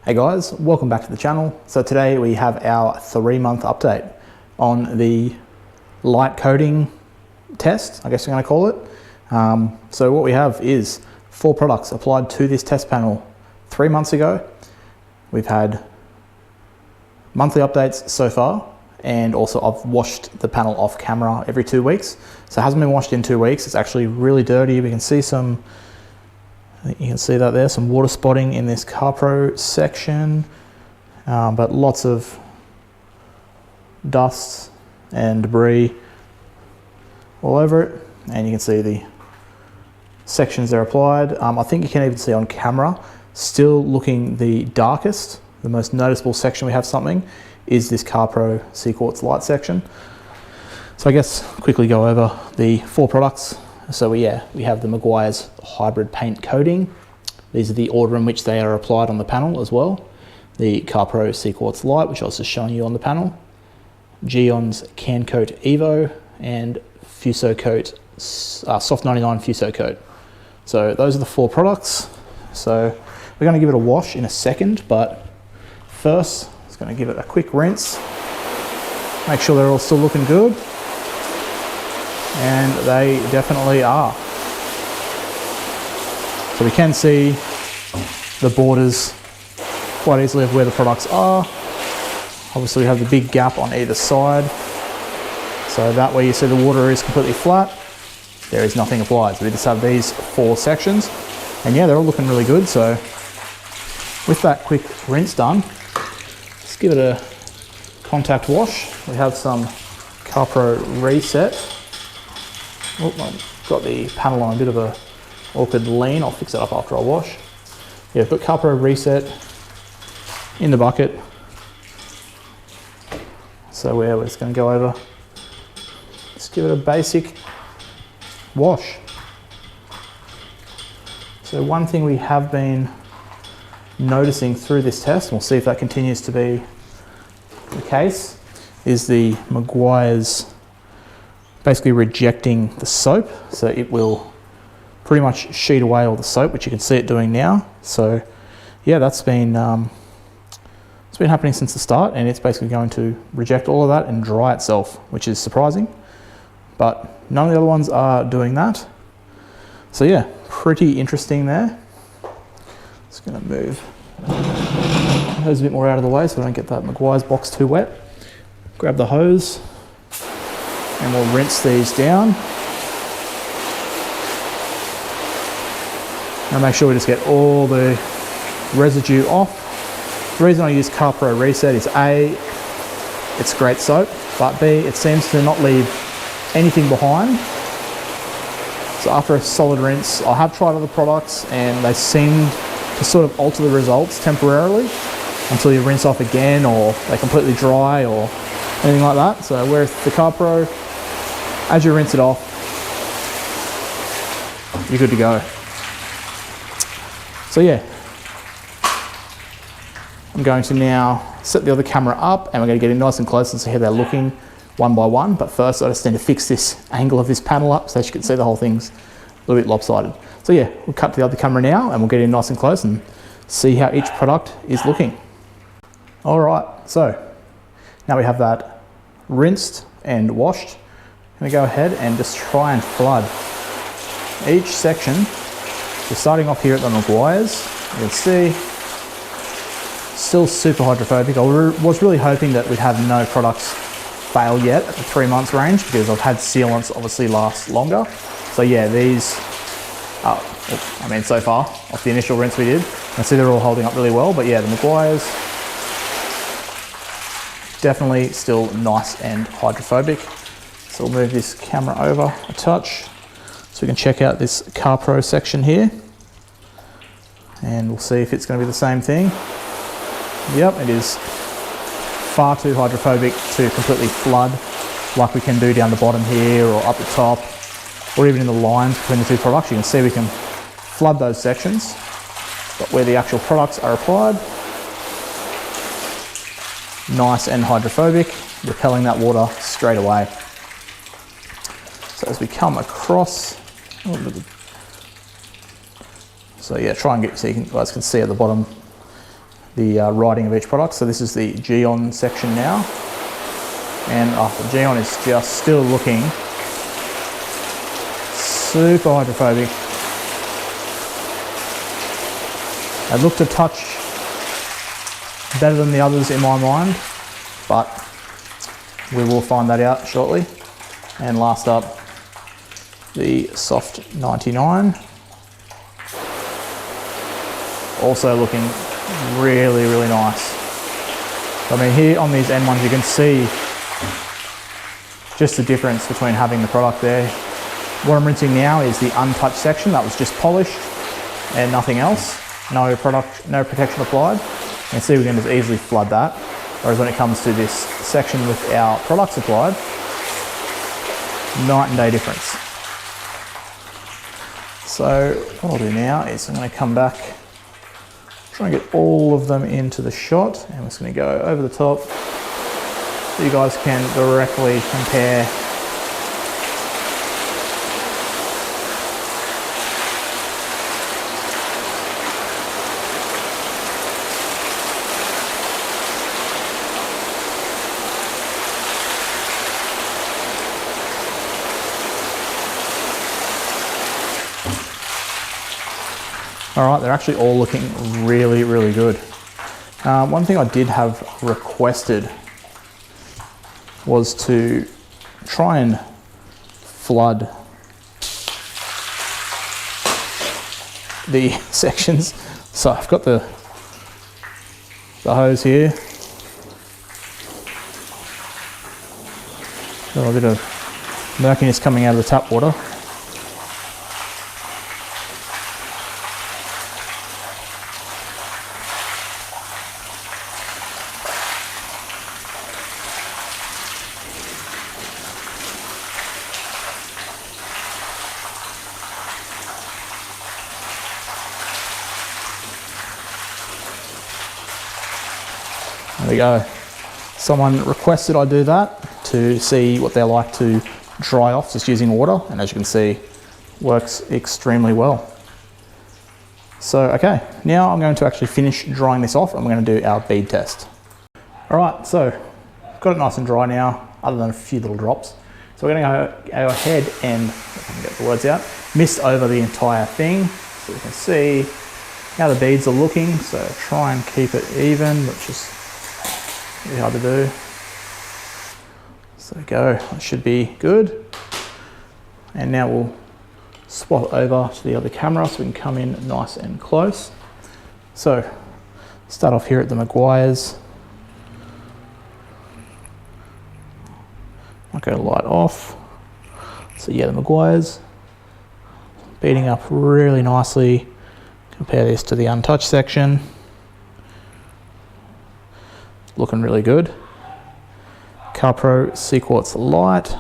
Hey guys, welcome back to the channel. So today we have our 3-month update on the light coating test, I guess I'm going to call it. So what we have is 4 products applied to this test panel 3 months ago. We've had monthly updates so far, and also I've washed the panel off camera every 2 weeks. So it hasn't been washed in 2 weeks. It's actually really dirty. We can see some, you can see that there, some water spotting in this Carpro section, but lots of dust and debris all over it. And you can see the sections they're applied. I think you can even see on camera, still looking the darkest, the most noticeable section we have something is this Carpro Cquartz Lite section. So I guess quickly go over the 4 products. So we have the Meguiars hybrid paint coating. These are the order in which they are applied on the panel as well. The Carpro Cquartz Lite, which I was just showing you on the panel. Gyeon Can Coat Evo and Fusso Coat, Soft 99 Fusso Coat. So those are the 4 products. So we're going to give it a wash in a second, but first I'm just going to give it a quick rinse. Make sure they're all still looking good. And they definitely are. So we can see the borders quite easily of where the products are. Obviously we have the big gap on either side. So that way you see the water is completely flat, there is nothing applied. So we just have these 4 sections. And yeah, they're all looking really good. So with that quick rinse done, let's give it a contact wash. We have some Carpro Reset. Oh, I've got the panel on a bit of a awkward lean. I'll fix it up after I wash. Yeah, I've got Carpro Reset in the bucket. So we're just going to go over, just give it a basic wash. So one thing we have been noticing through this test, and we'll see if that continues to be the case, is the Meguiars basically rejecting the soap. So it will pretty much sheet away all the soap, which you can see it doing now. So yeah, that's been it's been happening since the start, and it's basically going to reject all of that and dry itself, which is surprising, but none of the other ones are doing that. So yeah, pretty interesting there. Just going to move the hose a bit more out of the way so I don't get that Meguiars box too wet. Grab the hose and we'll rinse these down. Now make sure we just get all the residue off. The reason I use Carpro Reset is A, it's great soap, but B, it seems to not leave anything behind. So after a solid rinse, I have tried other products and they seem to sort of alter the results temporarily until you rinse off again, or they completely dry or anything like that. So whereas the Carpro, as you rinse it off, you're good to go. So yeah, I'm going to now set the other camera up and we're going to get in nice and close and see how they're looking one by one. But first I just need to fix this angle of this panel up so that you can see the whole thing's a little bit lopsided. So yeah, we'll cut to the other camera now and we'll get in nice and close and see how each product is looking. All right, so now we have that rinsed and washed. I'm going to go ahead and just try and flood each section. We're starting off here at the Meguiars. You can see, still super hydrophobic. I was really hoping that we'd have no products fail yet at the 3 months range, because I've had sealants obviously last longer. So yeah, these, so far, off the initial rinse we did, I see they're all holding up really well. But yeah, the Meguiars, definitely still nice and hydrophobic. So we'll move this camera over a touch so we can check out this Carpro section here. And we'll see if it's going to be the same thing. Yep, it is far too hydrophobic to completely flood like we can do down the bottom here or up the top, or even in the lines between the 2 products. You can see we can flood those sections, but where the actual products are applied, nice and hydrophobic, repelling that water straight away. So as we come across, so yeah, try and get, so you guys can see at the bottom the writing of each product. So this is the Gyeon section now, and the Gyeon is just still looking super hydrophobic. They look to touch better than the others in my mind, but we will find that out shortly. And last up, the Soft 99. Also looking really, really nice. I mean, here on these N1s, you can see just the difference between having the product there. What I'm rinsing now is the untouched section that was just polished and nothing else. No product, no protection applied. You can see we can just easily flood that. Whereas when it comes to this section with our products applied, night and day difference. So what I'll do now is I'm going to come back, try and get all of them into the shot, and I'm just going to go over the top so you guys can directly compare. All right, they're actually all looking really, really good. One thing I did have requested was to try and flood the sections. So I've got the hose here. Got a bit of murkiness coming out of the tap water. There we go. Someone requested I do that to see what they're like to dry off just using water, and as you can see, works extremely well. So, okay, now I'm going to actually finish drying this off and we're going to do our bead test. All right, so got it nice and dry now, other than a few little drops. So we're going to go ahead and, if I can get the words out, mist over the entire thing so we can see how the beads are looking. So try and keep it even, which is really hard to do. So there we go, that should be good. And now we'll swap over to the other camera so we can come in nice and close. So start off here at the Meguiars. I'll go light off. So yeah, the Meguiars beading up really nicely. Compare this to the untouched section. Looking really good. Carpro Cquartz Lite.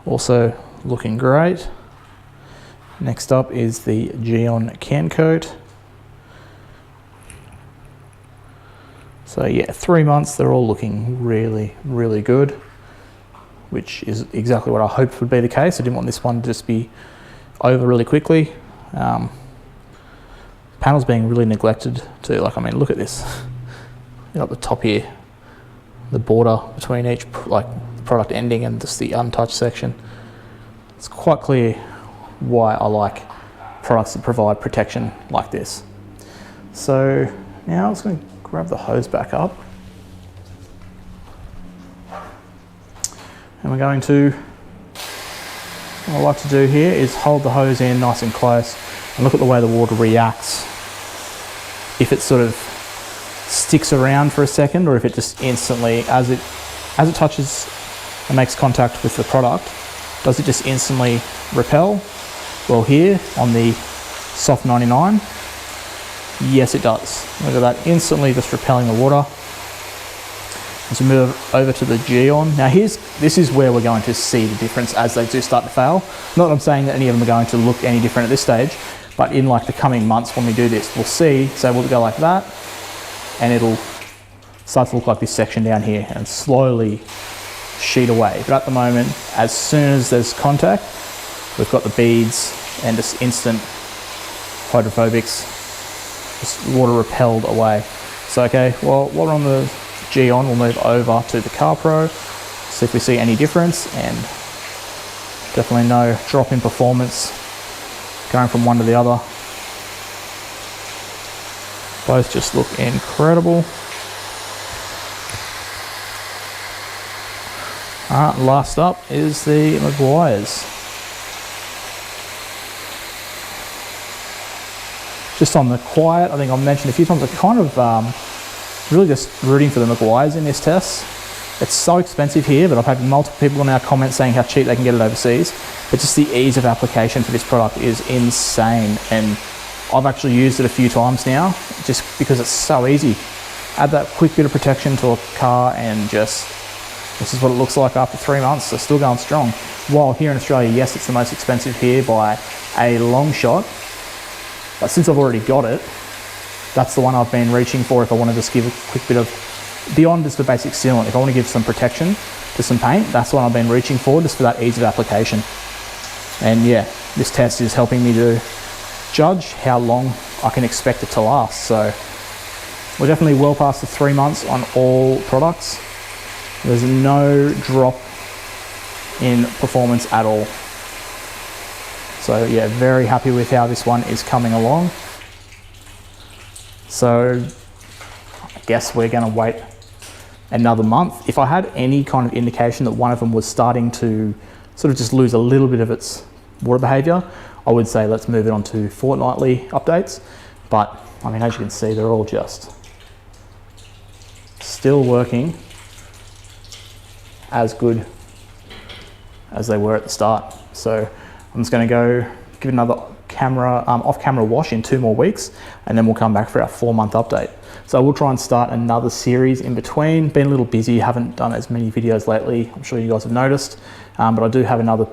Also looking great. Next up is the Gyeon Can Coat. So yeah, 3 months, they're all looking really, really good, which is exactly what I hoped would be the case. I didn't want this one to just be over really quickly. Panel's being really neglected too. Like, I mean, look at this. You know, at the top here, the border between each, like the product ending and just the untouched section. It's quite clear why I like products that provide protection like this. So now I'm just going to grab the hose back up. And we're going to, what I like to do here is hold the hose in nice and close and look at the way the water reacts. If it sort of sticks around for a second, or if it just instantly, as it touches and makes contact with the product, does it just instantly repel? Well, here on the Soft 99, yes it does. Look at that, instantly just repelling the water. As we move over to the Gyeon, now this is where we're going to see the difference as they do start to fail. Not that I'm saying that any of them are going to look any different at this stage, but in like the coming months when we do this, we'll see. So we'll go like that, and it'll start to look like this section down here and slowly sheet away. But at the moment, as soon as there's contact, we've got the beads and just instant hydrophobics, just water repelled away. So okay, well, while we're on the Gyeon, we'll move over to the Carpro, see if we see any difference, and definitely no drop in performance going from one to the other. Both just look incredible. Last up is the Meguiars. Just on the quiet, I think I've mentioned a few times, I kind of really just rooting for the Meguiars in this test. It's so expensive here, but I've had multiple people now comment saying how cheap they can get it overseas. But just the ease of application for this product is insane. And I've actually used it a few times now, just because it's so easy. Add that quick bit of protection to a car and just, this is what it looks like after 3 months. They're still going strong. While here in Australia, yes, it's the most expensive here by a long shot. But since I've already got it, that's the one I've been reaching for if I want to just give a quick bit of, beyond just the basic sealant, if I want to give some protection to some paint, that's what I've been reaching for, just for that ease of application. And yeah, this test is helping me to judge how long I can expect it to last. So we're definitely well past the 3 months on all products. There's no drop in performance at all. So yeah, very happy with how this one is coming along. So I guess we're gonna wait another month. If I had any kind of indication that one of them was starting to sort of just lose a little bit of its water behavior, I would say let's move it on to fortnightly updates. But I mean, as you can see, they're all just still working as good as they were at the start. So I'm just going to go give it another off-camera wash in 2 more weeks, and then we'll come back for our 4-month update. So we'll try and start another series in between. Been a little busy, haven't done as many videos lately. I'm sure you guys have noticed, but I do have another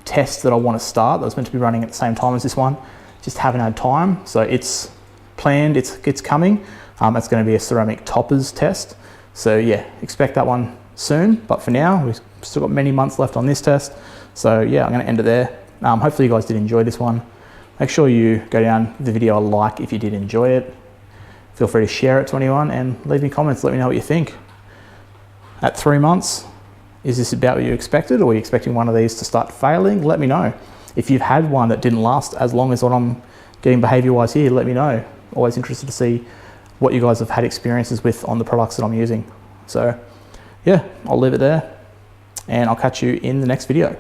test that I want to start that was meant to be running at the same time as this one. Just haven't had time, so it's planned, it's coming. It's going to be a ceramic toppers test. So yeah, expect that one soon, but for now, we've still got many months left on this test. So yeah, I'm going to end it there. Hopefully you guys did enjoy this one. Make sure you go down, give the video a like if you did enjoy it. Feel free to share it to anyone and leave me comments, let me know what you think. At 3 months, is this about what you expected, or were you expecting one of these to start failing? Let me know. If you've had one that didn't last as long as what I'm getting behavior-wise here, let me know. Always interested to see what you guys have had experiences with on the products that I'm using. So yeah, I'll leave it there, and I'll catch you in the next video.